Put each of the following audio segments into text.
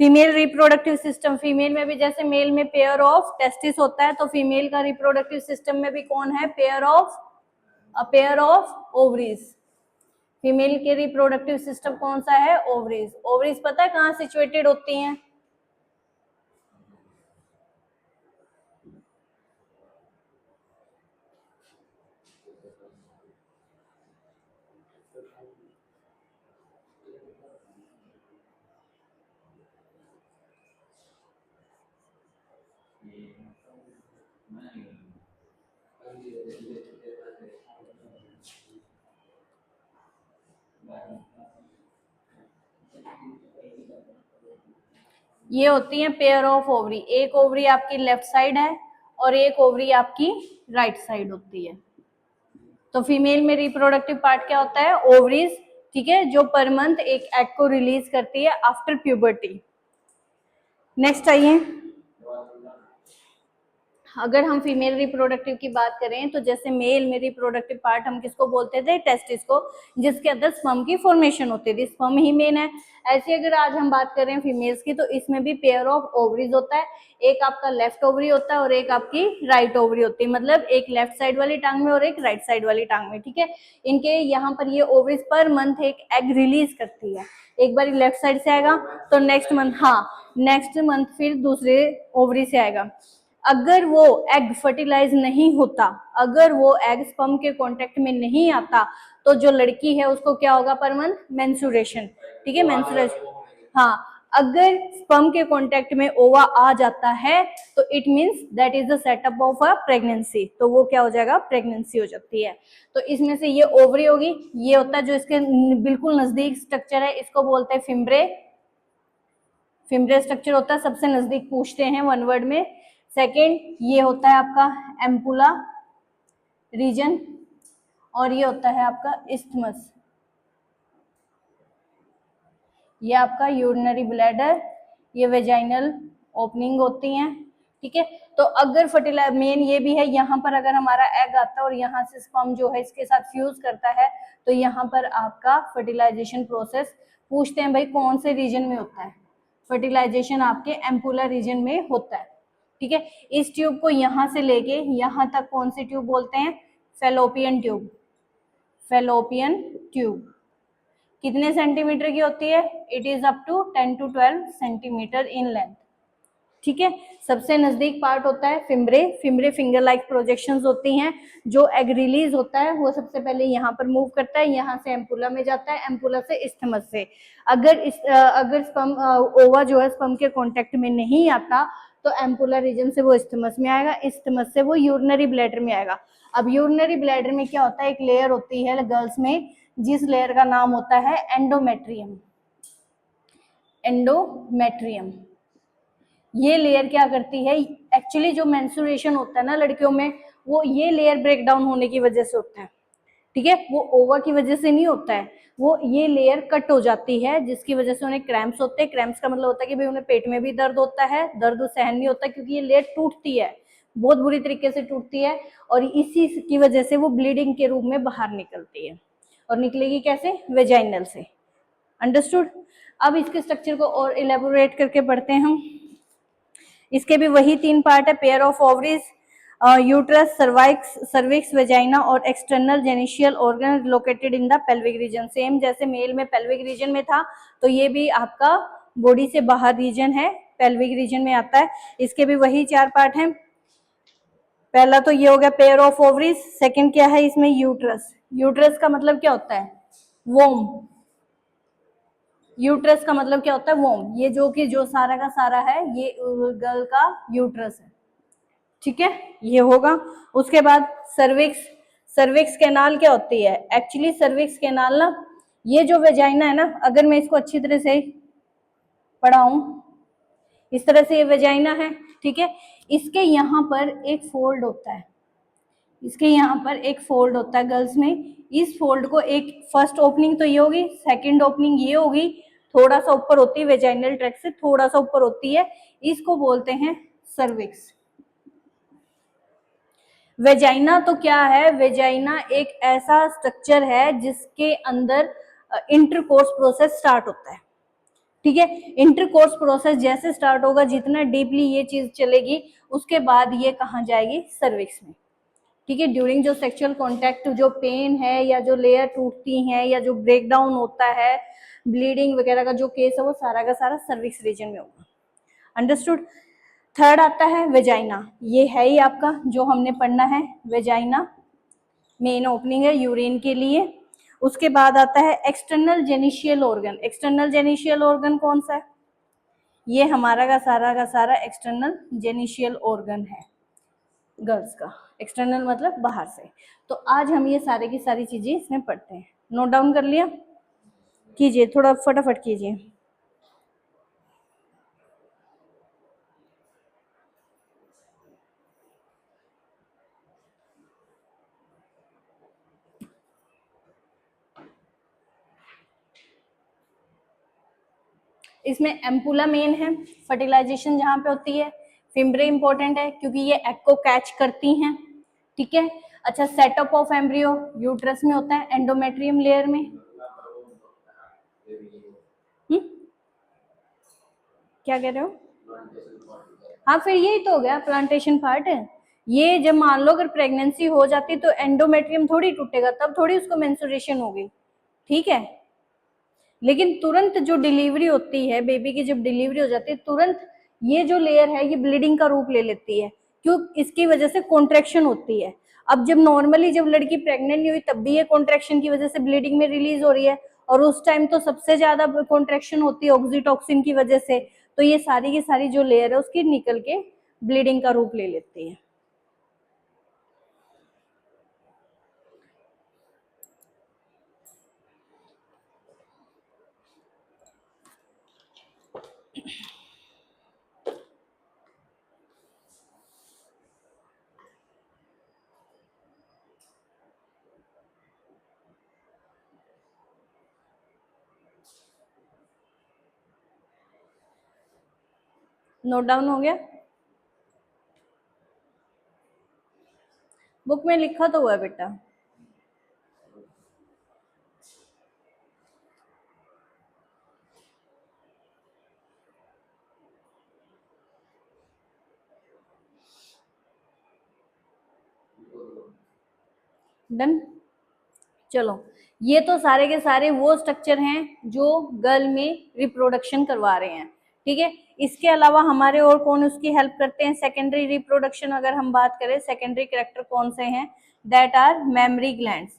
Female reproductive system, female में भी जैसे मेल में पेयर ऑफ टेस्टिस होता है, तो फीमेल का रिप्रोडक्टिव सिस्टम में भी कौन है, पेयर ऑफ ओवरीज। फीमेल के रिप्रोडक्टिव सिस्टम कौन सा है, ओवरीज। ओवरीज पता है कहाँ सिचुएटेड होती हैं, ये होती है पेयर ऑफ ओवरी। एक ओवरी आपकी लेफ्ट साइड है और एक ओवरी आपकी राइट साइड होती है। तो फीमेल में रिप्रोडक्टिव पार्ट क्या होता है, ओवरीज, ठीक है, जो पर मंथ एक एग को रिलीज करती है आफ्टर प्यूबर्टी। नेक्स्ट आइए, अगर हम फीमेल रिप्रोडक्टिव की बात करें तो जैसे मेल में रिप्रोडक्टिव पार्ट हम किसको बोलते थे, टेस्टिस को, जिसके अंदर स्पर्म की फॉर्मेशन होती थी, स्पर्म ही मेन है। ऐसे अगर आज हम बात करें फीमेल्स की, तो इसमें भी पेयर ऑफ ओवरीज होता है, एक आपका लेफ्ट ओवरी होता है और एक आपकी राइट ओवरी होती है, मतलब एक लेफ्ट साइड वाली टांग में और एक राइट साइड वाली टांग में, ठीक है। इनके यहाँ पर ये ओवरीज पर मंथ एक एग रिलीज करती है, एक बार लेफ्ट साइड से आएगा तो नेक्स्ट मंथ, हाँ नेक्स्ट मंथ फिर दूसरे ओवरी से आएगा। अगर वो एग फर्टिलाइज नहीं होता, अगर वो एग स्पर्म के कांटेक्ट में नहीं आता, तो जो लड़की है उसको क्या होगा, पर मंथ मेंस्ट्रुएशन, ठीक है, मेंस्ट्रुएशन। हाँ, अगर स्पर्म के कांटेक्ट में ओवा आ जाता है तो it means that is the setup of a pregnancy, तो वो क्या हो जाएगा, प्रेगनेंसी हो जाती है। तो इसमें से ये ओवरी होगी, ये होता है जो इसके बिल्कुल नजदीक स्ट्रक्चर है, इसको बोलते हैं फिम्ब्रे। फिम्ब्रे स्ट्रक्चर होता है, सबसे नजदीक पूछते हैं वन वर्ड में। सेकेंड ये होता है आपका एम्पुला रीजन, और ये होता है आपका इस्थमस, ये आपका यूरिनरी ब्लैडर, ये वेजाइनल ओपनिंग होती हैं, ठीक है। तो अगर फर्टिलाइज मेन ये भी है, यहाँ पर अगर हमारा एग आता है और यहाँ से स्पर्म जो है इसके साथ फ्यूज करता है, तो यहाँ पर आपका फर्टिलाइजेशन प्रोसेस पूछते हैं भाई कौन से रीजन में होता है, फर्टिलाइजेशन आपके एम्पुलर रीजन में होता है, ठीक है। इस ट्यूब को यहाँ से लेके यहाँ तक कौन सी ट्यूब बोलते हैं, फेलोपियन ट्यूब। फेलोपियन ट्यूब कितने सेंटीमीटर की होती है, it is up to 10 to 12 centimetre in length, ठीक है। सबसे नजदीक पार्ट होता है fimbriae. Fimbriae finger like projections होती हैं, जो एग रिलीज होता है वो सबसे पहले यहाँ पर मूव करता है, यहाँ से एम्पुला में जाता है, एम्पुला से इस्थमस से। अगर स्पर्म ओवा जो है स्पर्म के कांटेक्ट में नहीं आता, तो एम्पुलर रीजन से वो इस्थमस में आएगा, इस्थमस से वो यूरिनरी ब्लैडर में आएगा। अब यूरिनरी ब्लैडर में क्या होता है, एक लेयर होती है गर्ल्स में, जिस लेयर का नाम होता है एंडोमेट्रियम। एंडोमेट्रियम ये लेयर क्या करती है, एक्चुअली जो मेंस्ट्रुएशन होता है ना लड़कियों में, वो ये लेयर ब्रेक डाउन होने की वजह से होता है, ठीक है, वो ओवा की वजह से नहीं होता है, वो ये लेयर कट हो जाती है, जिसकी वजह से उन्हें क्रैम्प्स होते हैं। क्रैम्प्स का मतलब होता है कि भाई उन्हें पेट में भी दर्द होता है, दर्द सहन नहीं होता, क्योंकि ये लेयर टूटती है, बहुत बुरी तरीके से टूटती है, और इसी की वजह से वो ब्लीडिंग के रूप में बाहर निकलती है, और निकलेगी कैसे, वेजाइनल से। अंडरस्टूड। अब इसके स्ट्रक्चर को और इलेबोरेट करके पढ़ते हैं हम। इसके भी वही 3 पार्ट है, pair of ovaries, uterus, cervix, vagina और external genital organ located in the pelvic region. Same जैसे मेल में पेल्विक रीजन में था, तो ये भी आपका बॉडी से बाहर रीजन है, पेल्विक रीजन में आता है। इसके भी वही 4 पार्ट हैं। पहला तो ये हो गया पेयर ऑफ ओवरीज। सेकंड क्या है इसमें, यूट्रस। यूट्रस का मतलब क्या होता है, वोम। यूट्रस का मतलब क्या होता है, वोम। ये जो सारा का सारा है, ये गर्ल का यूट्रस है, ठीक है, ये होगा। उसके बाद सर्विक्स। सर्विक्स कैनाल क्या होती है, एक्चुअली सर्विक्स कैनाल ना, ये जो वेजाइना है ना, अगर मैं इसको अच्छी तरह से पढ़ाऊं, इस तरह से ये वेजाइना है, ठीक है, इसके यहाँ पर एक फोल्ड होता है, इसके यहाँ पर एक फोल्ड होता है गर्ल्स में। इस फोल्ड को एक फर्स्ट ओपनिंग तो ये होगी, सेकंड ओपनिंग ये होगी, थोड़ा सा ऊपर होती है वेजाइनल ट्रैक्ट से, थोड़ा सा ऊपर होती है, इसको बोलते हैं सर्विक्स। वेजाइना तो क्या है, वेजाइना एक ऐसा स्ट्रक्चर है जिसके अंदर इंटरकोर्स प्रोसेस स्टार्ट होता है। ठीक है। इंटरकोर्स प्रोसेस जैसे स्टार्ट होगा, जितना डीपली ये चीज चलेगी, उसके बाद ये कहाँ जाएगी, सर्विक्स में। ठीक है। ड्यूरिंग जो सेक्सुअल कॉन्टैक्ट जो पेन है या जो लेयर टूटती है या जो ब्रेकडाउन होता है, ब्लीडिंग वगैरह का जो केस है, वो सारा का सारा सर्विक्स रीजन में होगा। अंडरस्टूड। थर्ड आता है वेजाइना। ये है ही आपका जो हमने पढ़ना है, वेजाइना मेन ओपनिंग है यूरिन के लिए। उसके बाद आता है external genital organ. External genital organ कौन सा है, ये हमारा का सारा एक्सटर्नल जेनिशियल ऑर्गन है गर्ल्स का। एक्सटर्नल मतलब बाहर से। तो आज हम ये सारे की सारी चीजें इसमें पढ़ते हैं। नोट डाउन कर लिया, कीजिए थोड़ा फटाफट कीजिए। इसमें एम्पुला मेन है, फर्टिलाइजेशन जहां पे होती है। फिम्ब्रे इंपॉर्टेंट है क्योंकि ये एग को कैच करती हैं। ठीक है। अच्छा, सेटअप ऑफ एम्ब्रियो यूट्रस में होता है, एंडोमेट्रियम लेयर में। क्या कह रहे हो? हाँ, फिर यही तो हो गया प्लांटेशन पार्ट। ये जब मान लो अगर प्रेगनेंसी हो जाती तो एंडोमेट्रियम थोड़ी टूटेगा, तब थोड़ी उसको मेंस्ट्रुएशन होगी। ठीक है। लेकिन तुरंत जो डिलीवरी होती है, बेबी की जब डिलीवरी हो जाती है, तुरंत ये जो लेयर है ये ब्लीडिंग का रूप ले लेती है। क्यों? इसकी वजह से कॉन्ट्रेक्शन होती है। अब जब नॉर्मली जब लड़की प्रेग्नेंट नहीं हुई तब भी ये कॉन्ट्रेक्शन की वजह से ब्लीडिंग में रिलीज हो रही है, और उस टाइम तो सबसे ज्यादा कॉन्ट्रेक्शन होती है ऑक्सीटॉक्सिन की वजह से। तो ये सारी की सारी जो लेयर है उसकी निकल के ब्लीडिंग का रूप ले लेती है। नोट डाउन हो गया? बुक में लिखा तो हुआ है बेटा। डन। चलो, ये तो सारे के सारे वो स्ट्रक्चर हैं जो गर्ल में रिप्रोडक्शन करवा रहे हैं। ठीक है। इसके अलावा हमारे और कौन उसकी हेल्प करते हैं? सेकेंडरी रिप्रोडक्शन अगर हम बात करें, सेकेंडरी कैरेक्टर कौन से हैं? That are mammary glands.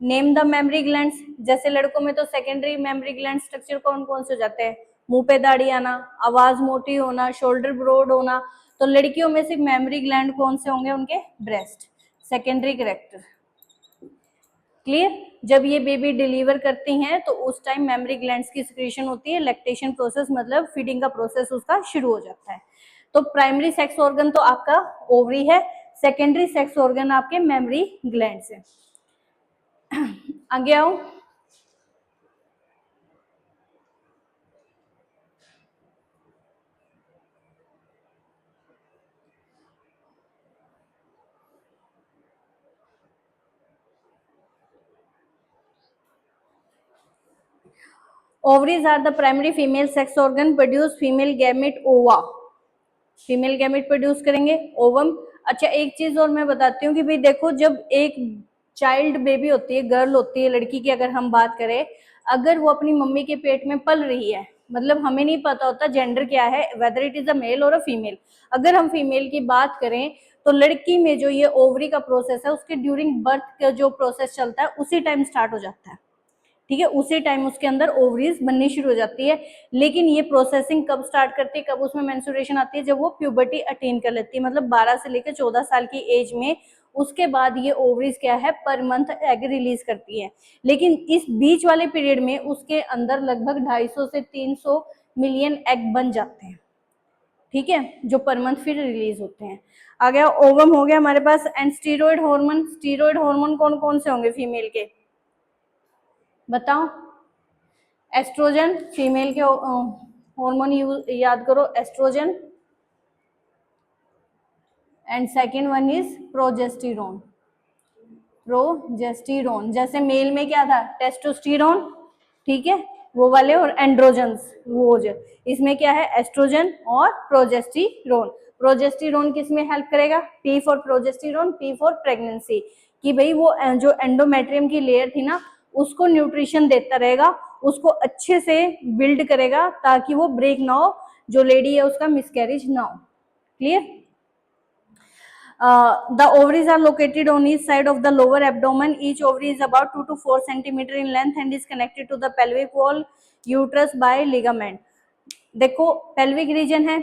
Name the mammary glands. जैसे लड़कों में तो सेकेंडरी मेमरी ग्लैंड स्ट्रक्चर कौन कौन से हो जाते हैं? मुंह पे दाढ़ी आना, आवाज मोटी होना, शोल्डर ब्रॉड होना। तो लड़कियों में सिर्फ मेमरी ग्लैंड कौन से होंगे? उनके ब्रेस्ट। Secondary character clear. जब ये बेबी डिलीवर करती हैं तो उस टाइम मेमरी ग्लैंड्स की सिक्रीशन होती है, लैक्टेशन प्रोसेस मतलब फीडिंग का प्रोसेस उसका शुरू हो जाता है। तो प्राइमरी सेक्स ऑर्गन तो आपका ओवरी है, सेकेंडरी सेक्स ऑर्गन आपके मेमरी ग्लैंड्स है। आगे आओ। Ovaries are the primary female sex organ, produce female gamete ova। Female gamete produce करेंगे, ओवम। अच्छा, एक चीज और मैं बताती हूँ कि भाई देखो, जब एक चाइल्ड बेबी होती है, गर्ल होती है, लड़की की अगर हम बात करें, अगर वो अपनी मम्मी के पेट में पल रही है, मतलब हमें नहीं पता होता जेंडर क्या है, whether it is a male और अ फीमेल। अगर हम फीमेल की बात करें तो लड़की में जो ये ओवरी का प्रोसेस है उसके ड्यूरिंग बर्थ का जो प्रोसेस चलता है उसी टाइम स्टार्ट हो जाता है। ठीक है। उसी टाइम उसके अंदर ओवरीज बननी शुरू हो जाती है। लेकिन ये प्रोसेसिंग कब स्टार्ट करती है, कब उसमें मेंस्ट्रुएशन आती है? जब वो प्यूबर्टी अटेन कर लेती है, मतलब 12 से लेकर 14 साल की एज में। उसके बाद ये ओवरीज क्या है, पर मंथ एग रिलीज करती है। लेकिन इस बीच वाले पीरियड में उसके अंदर लगभग 250 से 300 मिलियन एग बन जाते हैं। ठीक है, जो पर मंथ फिर रिलीज होते हैं। आ गया ओवम, हो गया हमारे पास। And steroid hormone. Steroid hormone कौन कौन से होंगे फीमेल के, बताओ? एस्ट्रोजन, फीमेल के हार्मोन याद करो, oestrogen. And second one is progesterone. Progesterone, जैसे मेल में क्या था, टेस्टोस्टेरोन। ठीक है। वो वाले, और एंड्रोजन्स वो जो इसमें क्या है एस्ट्रोजन और प्रोजेस्टेरोन। प्रोजेस्टेरोन किस में हेल्प करेगा, P for progesterone, P for pregnancy, कि भाई वो जो एंडोमेट्रियम की लेयर थी ना उसको न्यूट्रिशन देता रहेगा, उसको अच्छे से बिल्ड करेगा ताकि वो ब्रेक ना हो, जो लेडी है उसका मिसकैरेज ना हो। Clear? The ovaries are located on each side of the lower abdomen. Each ovary is about 2 to 4 centimeter in length and is connected to the pelvic wall, uterus by ligament. देखो pelvic region है,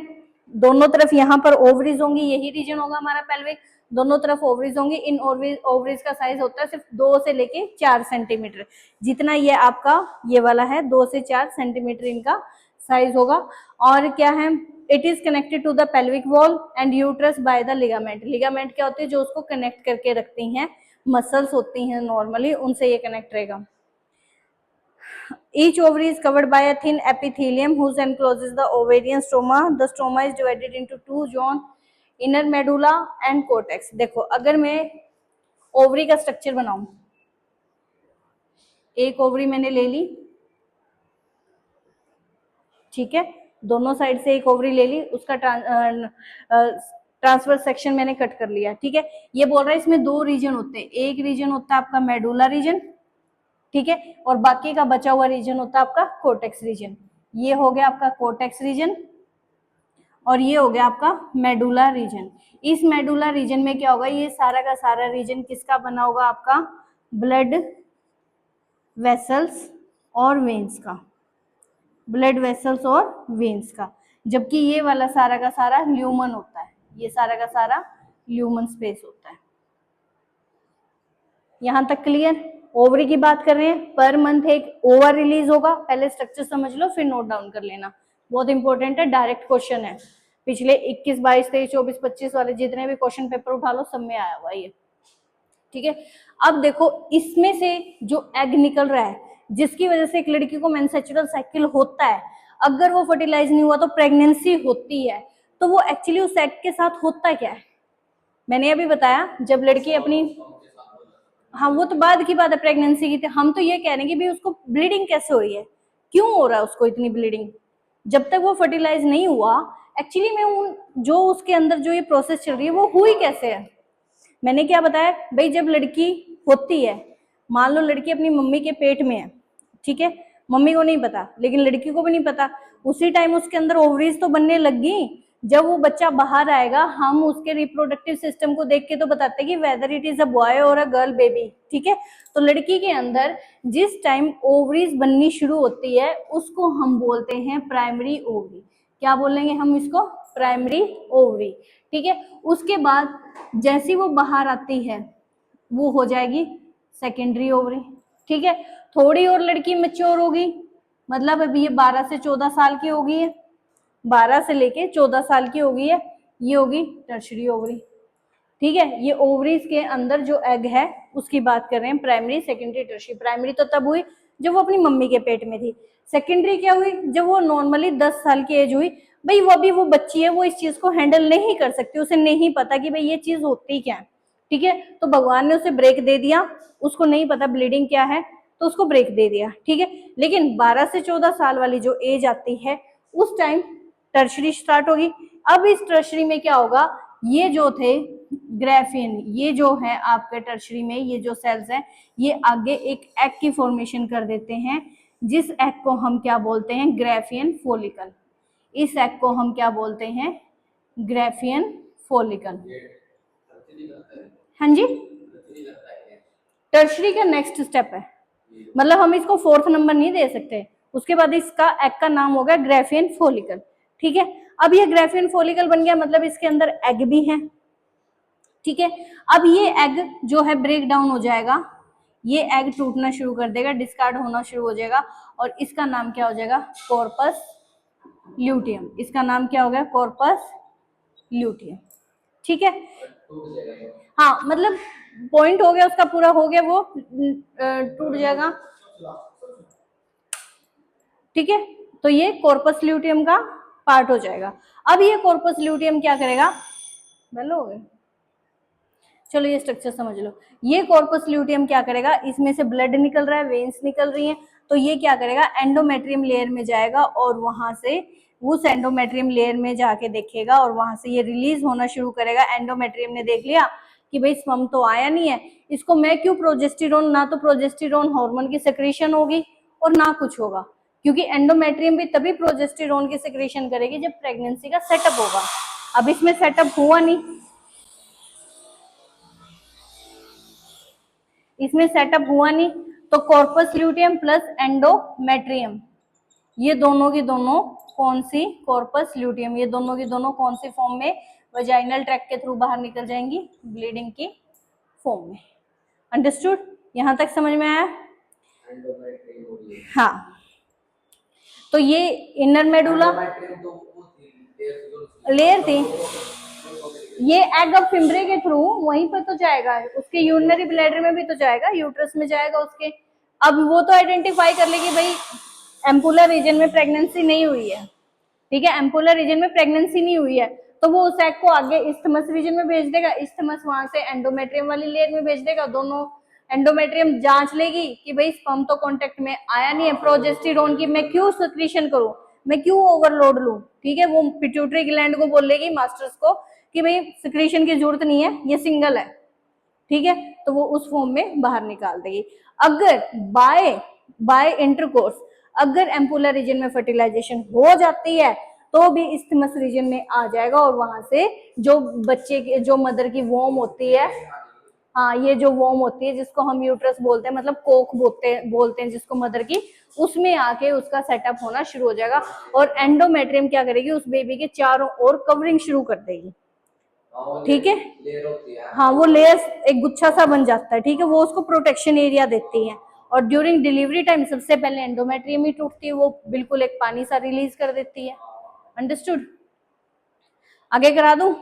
दोनों तरफ यहाँ पर ovaries होंगी, यही reason होगा हमारा पेल्विक, दोनों तरफ ओवरीज होंगी। इन ओवरीज का साइज होता है सिर्फ 2 से लेके 4 सेंटीमीटर, जितना ये आपका ये वाला है 2 से 4 सेंटीमीटर इनका साइज होगा। और क्या है, it is connected to the pelvic wall and uterus by the ligament. Ligament क्या होती है, जो उसको कनेक्ट करके रखती हैं, मसल्स होती हैं नॉर्मली, उनसे ये कनेक्ट रहेगा। Each ovary is covered by a thin epithelium whose encloses the ovarian stroma. The stroma is divided into two zones, inner medulla and cortex. देखो अगर मैं ओवरी का स्ट्रक्चर बनाऊं, एक ओवरी मैंने ले ली, ठीक है, दोनों साइड से एक ओवरी ले ली, उसका ट्रांसफर सेक्शन मैंने कट कर लिया, ठीक है। ये बोल रहा है इसमें 2 रीजन होते हैं, एक रीजन होता है आपका मेडुला रीजन, ठीक है, और बाकी का बचा हुआ रीजन होता है आपका कोर्टेक्स रीजन। ये हो गया आपका कोर्टेक्स रीजन और ये हो गया आपका मेडुला रीजन। इस मेडुला रीजन में क्या होगा, ये सारा का सारा रीजन किसका बना होगा, आपका ब्लड वेसल्स और वेन्स का, ब्लड वेसल्स और वेन्स का, जबकि ये वाला सारा का सारा ल्यूमन होता है, ये सारा का सारा ल्यूमन स्पेस होता है। यहां तक क्लियर? ओवरी की बात कर रहे हैं, पर मंथ एक ओवर रिलीज होगा, पहले स्ट्रक्चर समझ लो फिर नोट डाउन कर लेना, बहुत इंपॉर्टेंट है, डायरेक्ट क्वेश्चन है, पिछले 21, 22, 23, 24, 25 वाले जितने भी क्वेश्चन पेपर उठा लो सब में आया हुआ ये, ठीक है। अब देखो इसमें से जो एग निकल रहा है, जिसकी वजह से एक लड़की को मेंस्ट्रुअल साइकिल होता है, अगर वो फर्टिलाइज नहीं हुआ तो प्रेगनेंसी होती है, तो वो एक्चुअली उस एग के साथ होता क्या है, मैंने अभी बताया, जब लड़की अपनी, हाँ वो तो बाद की बात है प्रेगनेंसी की, हम तो ये कह रहे हैं कि भाई उसको ब्लीडिंग कैसे हो रही है, क्यों हो रहा है उसको इतनी ब्लीडिंग, जब तक वो फर्टिलाइज नहीं हुआ एक्चुअली में जो उसके अंदर जो ये प्रोसेस चल रही है वो हुई कैसे है। मैंने क्या बताया भाई, जब लड़की होती है, मान लो लड़की अपनी मम्मी के पेट में है, ठीक है, मम्मी को नहीं पता लेकिन लड़की को भी नहीं पता, उसी टाइम उसके अंदर ओवरीज तो बनने लग गई, जब वो बच्चा बाहर आएगा हम उसके रिप्रोडक्टिव सिस्टम को देख के तो बताते हैं कि weather it is a boy और अ गर्ल बेबी, ठीक है। तो लड़की के अंदर जिस टाइम ओवरीज बननी शुरू होती है उसको हम बोलते हैं प्राइमरी ओवरी, क्या बोलेंगे हम इसको, प्राइमरी ओवरी, ठीक है। उसके बाद जैसी वो बाहर आती है वो हो जाएगी सेकेंडरी ओवरी, ठीक है। थोड़ी और लड़की मैच्योर होगी, मतलब अभी ये 12 से 14 साल की होगी है, 12 से लेके 14 साल की होगी है, ये होगी टर्शरी ओवरी, ठीक है। ये ओवरीज के अंदर जो एग है उसकी बात कर रहे हैं, प्राइमरी सेकेंडरी टर्शरी। प्राइमरी तो तब हुई जब वो अपनी मम्मी के पेट में थी, सेकेंडरी क्या हुई जब वो नॉर्मली 10 साल की एज हुई, भाई वो अभी वो बच्ची है, वो इस चीज को हैंडल नहीं कर सकती, उसे नहीं पता कि भाई ये चीज होती क्या है, ठीक है। तो भगवान ने उसे ब्रेक दे दिया, उसको नहीं पता ब्लीडिंग क्या है तो उसको ब्रेक दे दिया, ठीक है। लेकिन 12 से 14 साल वाली जो एज आती है उस टाइम टर्शरी स्टार्ट होगी। अब इस टर्शरी में क्या होगा, ये जो थे ग्राफियन, ये जो है आपके टर्शरी में ये जो सेल्स हैं ये आगे एक एग की फॉर्मेशन कर देते हैं, जिस एग को हम क्या बोलते हैं, ग्राफियन फॉलिकल। इस एग को हम क्या बोलते हैं, ग्राफियन फॉलिकल। हाँ जी, टर्शरी का नेक्स्ट स्टेप है, मतलब हम इसको 4th नंबर नहीं दे सकते, उसके बाद इसका एग का नाम होगा ग्राफियन फॉलिकल, ठीक है। अब ये ग्राफियन फॉलिकल बन गया, मतलब इसके अंदर एग भी है, ठीक है। अब ये एग जो है ब्रेक डाउन हो जाएगा, ये एग टूटना शुरू कर देगा, डिस्कार्ड होना शुरू हो जाएगा, और इसका नाम क्या हो जाएगा, कॉर्पस ल्यूटियम। इसका नाम क्या हो गया, कॉर्पस ल्यूटियम, ठीक है। हाँ मतलब पॉइंट हो गया उसका पूरा हो गया, वो टूट जाएगा, ठीक है। तो ये कॉर्पस ल्यूटियम का पार्ट हो जाएगा। अब ये कॉर्पस ल्यूटियम क्या करेगा, वेल हो गए, चलो ये स्ट्रक्चर समझ लो। ये कॉर्पस ल्यूटियम क्या करेगा, इसमें से ब्लड निकल रहा है, वेन्स निकल रही हैं, तो ये क्या करेगा, एंडोमेट्रियम लेयर में जाएगा और वहां से उस एंडोमेट्रियम लेयर में जाके देखेगा और वहां से ये रिलीज होना शुरू करेगा। एंडोमेट्रियम ने देख लिया कि भाई स्पर्म तो आया नहीं है, इसको मैं क्यों प्रोजेस्टेरोन, ना तो प्रोजेस्टेरोन हार्मोन की सेक्रेशन होगी और ना कुछ होगा, क्योंकि एंडोमेट्रियम भी तभी प्रोजेस्टेरोन की सेक्रेशन करेगी जब प्रेगनेंसी का सेटअप होगा। अब इसमें सेटअप हुआ नहीं, इसमें सेटअप हुआ नहीं, तो कॉर्पस ल्यूटियम प्लस एंडोमेट्रियम, ये दोनों की दोनों कौन सी, कॉर्पस ल्यूटियम, ये दोनों की दोनों कौन सी फॉर्म में, वजाइनल ट्रैक्ट के थ्रू बाहर निकल जाएंगी, ब्लीडिंग की फॉर्म में। अंडरस्टूड, यहां तक समझ में आया? हाँ, तो ये इनर मेडुला लेयर थी, ये एग ऑफ फिम्ब्रे के थ्रू वहीं पर तो जाएगा, उसके यूरिनरी ब्लैडर में भी तो जाएगा, यूट्रस में जाएगा उसके। अब वो तो आइडेंटिफाई कर लेगी भाई एम्पुलर रीजन में प्रेगनेंसी नहीं हुई है, ठीक है, एम्पुलर रीजन में प्रेगनेंसी नहीं हुई है, तो वो उस एग को आगे इस्थमस रीजन में भेज देगा, इस्थमस वहां से एंडोमेट्रियम वाली लेयर में भेज देगा, दोनों एंडोमेट्रियम जांच लेगी कि भाई स्पर्म तो कांटेक्ट में आया नहीं है, प्रोजेस्टेरोन की मैं क्यों सिक्रीशन करूं, मैं क्यों ओवरलोड लूं, ठीक है, वो पिट्यूटरी ग्लैंड को बोलेगी मास्टर्स को कि भाई सिक्रीशन की जरूरत नहीं है, ये सिंगल है, ठीक है, तो वो उस फॉर्म में बाहर निकाल देगी। अगर बाय इंटरकोर्स अगर एम्पुलर रीजन में फर्टिलाइजेशन हो जाती है तो भी इस्थमस रीजन में आ जाएगा और वहां से जो बच्चे की, जो मदर की वोम होती है, हाँ ये जो वोम होती है जिसको हम यूट्रस बोलते हैं, मतलब कोख बोलते हैं जिसको मदर की, उसमें आके उसका सेटअप होना शुरू हो जाएगा और एंडोमेट्रियम क्या करेगी, उस बेबी के चारों ओर कवरिंग शुरू कर देगी, ठीक है, हाँ वो लेयर एक गुच्छा सा बन जाता है, ठीक है, वो उसको प्रोटेक्शन एरिया देती है और ड्यूरिंग डिलीवरी टाइम सबसे पहले एंडोमेट्रियम ही टूटती है, वो बिल्कुल एक पानी सा रिलीज कर देती है। अंडरस्टूड, आगे करा दूं?